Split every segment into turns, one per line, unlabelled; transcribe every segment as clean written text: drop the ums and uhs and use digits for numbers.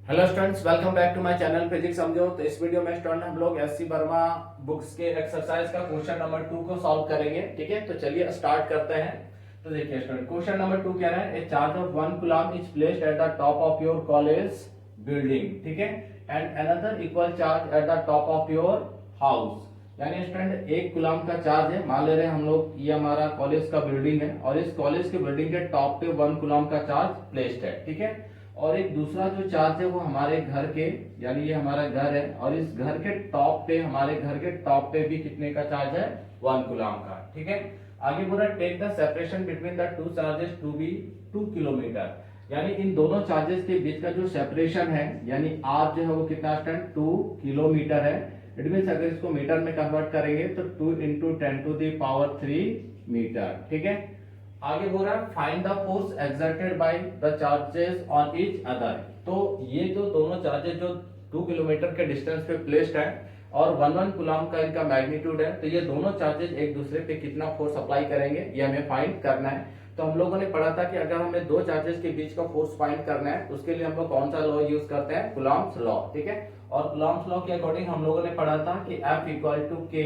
Hello students, welcome back to my channel physics समझो। तो इस वीडियो में स्टूडेंट हम लोग एससी वर्मा बुक्स के एक्सरसाइज का क्वेश्चन नंबर 2 को सॉल्व करेंगे। ठीक है, तो चलिए स्टार्ट करते हैं। तो देखिए स्टूडेंट, क्वेश्चन नंबर 2 कह रहा है, ए charge of 1 coulomb is placed at the top of your college building, ठीक है, and another equal charge at the top of your house. यानी स्टूडेंट 1 कूलम का चार्ज है, मान ले रहे हैं हम लोग ये हमारा कॉलेज का बिल्डिंग है और इस कॉलेज के बिल्डिंग के टॉप पे 1 कूलम का चार्ज प्लेस्ड है। ठीक है, और एक दूसरा जो चार्ज है वो हमारे घर के, यानी ये हमारा घर है और इस घर के टॉप पे, हमारे घर के टॉप पे भी कितने का चार्ज है, 1 कूलम का। ठीक है, आगे बोला take the separation between the two charges to be 2 kilometre. यानी इन दोनों चार्जेस के बीच का जो सेपरेशन है, यानी आर जो है वो कितना स्टैंड 2 किलोमीटर है। इट मीन अगर इसको मीटर में कन्वर्ट करेंगे तो 2 into 10 to the power 3 metre. ठीक है, आगे बोल रहा है find the force exerted by the charges on each other. तो ये जो दोनों चार्जेस जो 2 किलोमीटर के डिस्टेंस पे प्लेस्ड है और 1 कूलम का इनका मैग्नीट्यूड है, तो ये दोनों चार्जेस एक दूसरे पे कितना फोर्स अप्लाई करेंगे ये हमें फाइंड करना है। तो हम लोगों ने पढ़ा था कि अगर हमें दो चार्जेस के बीच का फोर्स फाइंड करना है उसके लिए हम लोग कौन सा लॉ यूज करते हैं, कूलम्स लॉ। ठीक है, और कूलम्स लॉ के अकॉर्डिंग हम लोगों ने पढ़ा था कि F equal to K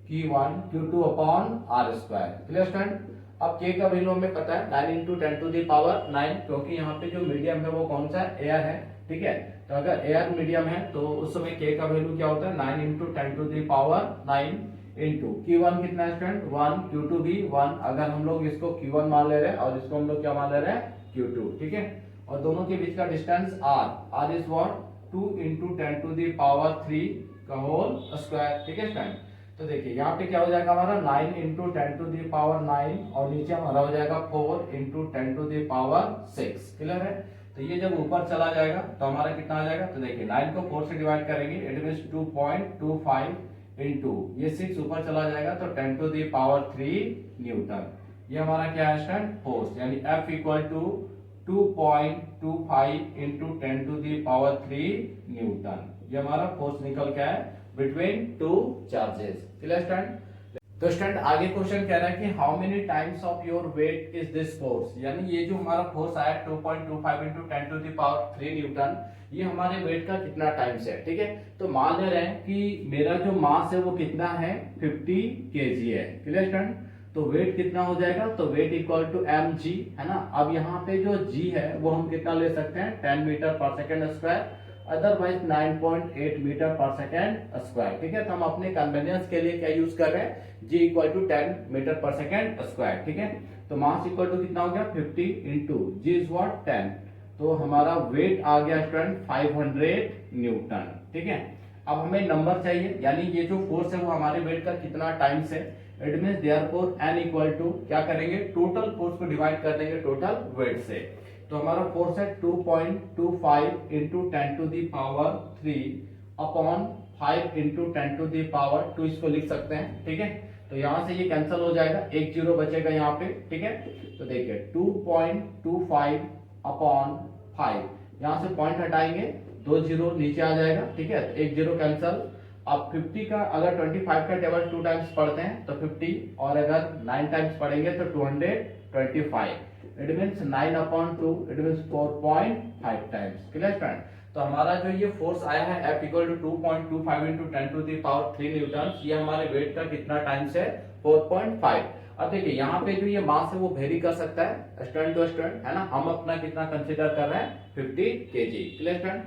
Q1 Q2 upon R square. Clear student, अब K का वैल्यू हमें पता है 9 इंटू 10 टू दी पावर 9, क्योंकि यहाँ पे जो मीडियम है वो कौन सा है, एयर है। ठीक है, तो अगर एयर मीडियम है तो उस समय K का वैल्यू क्या होता है, 9 into 10 to the power 9 into Q1 कितना है स्टूडेंट 1, Q2 भी 1। अगर हम लोग इसको Q1 मान ले रहे हैं और इसको हम लोग क्या मान ले रहे हैं, Q2। ठीक है, और दोनों के बीच का distance R is what 2 into 10 to the power 3 का होल स्क्वायर। ठीक है स्टूडेंट, तो देखिए यहाँ पे क्या हो जाएगा हमारा 9 इंटू 10 टू दी पावर 9 और नीचे हमारा हो जाएगा 4 into 10 to the power 6। Clear है, तो ये जब ऊपर चला जाएगा तो हमारा कितना आ जाएगा, तो देखिए 9 को 4 से डिवाइड करेंगे, इट मींस 2.25 इंटू ये 6 ऊपर चला जाएगा तो 10 टू दी पावर 3 न्यूटन। ये हमारा क्या है स्टूडेंट, फोर्स, यानी F equal to 2.25 into 10 to the power 3 newton. ये हमारा फोर्स निकल क्या है between two charges. Clear student, तो स्टूडेंट आगे क्वेश्चन कह रहा है कि how many times of your weight is this force. यानी ये जो हमारा फोर्स आया 2.25 into 10 to the power 3 newton, ये हमारे वेट का कितना टाइम्स है। ठीक है, तो मान ले रहे हैं कि मेरा जो मास है वो कितना है 50 केजी है। क्लियर स्टूडेंट, तो वेट कितना हो जाएगा, तो वेट इक्वल टू mg है ना। अब यहाँ पे जो g है वो हम कितना ले सकते हैं 10 मीटर पर सेकेंड स्क्वायर, अदरवाइज 9.8 मीटर पर सेकेंड स्क्वायर। ठीक है, तो हम अपने कन्वीनियंस के लिए क्या यूज कर रहे हैं, g इक्वल टू 10 मीटर पर सेकेंड स्क्वायर। ठीक है, तो मास इक्वल टू कितना हो गया 50 इंटू जी इज व्हाट 10, तो हमारा वेट आ गया स्टूडेंट 500 न्यूटन। ठीक है, अब हमें नंबर चाहिए, यानी ये जो फोर्स है वो हमारे वेट का कितना टाइम्स है। It means therefore n equal to क्या करेंगे, टोटल फोर्स को डिवाइड कर देंगे टोटल वेट से। तो हमारा फोर्स है 2.25 into 10 to the power 3 upon 5 into 10 to the power 2, इसको लिख सकते हैं। ठीक है, तो यहां से ये कैंसिल हो जाएगा, एक जीरो बचेगा यहाँ पे। ठीक है, तो देखिए 2.25 अपॉन 5, यहां से पॉइंट हटाएंगे, 2 जीरो नीचे आ जाएगा। ठीक है, एक जीरो कैंसिल। अब 50 का अगर 25 का टेबल 2 टाइम्स पढ़ते हैं तो 50, और अगर 9 टाइम्स पढ़ेंगे तो 225। It means 9 upon 2, it means 4.5 times. Clear student, तो हमारा जो ये फोर्स आया है F equal to 2.25 into 10 to the power 3 newton, ये हमारे वेट का कितना टाइम्स है 4.5। अब देखिए यहाँ पे जो ये मास है वो वेरी कर सकता है स्टूडेंट टू स्टूडेंट, है ना। हम अपना कितना कंसीडर कर रहे हैं 50 केजी। Clear student,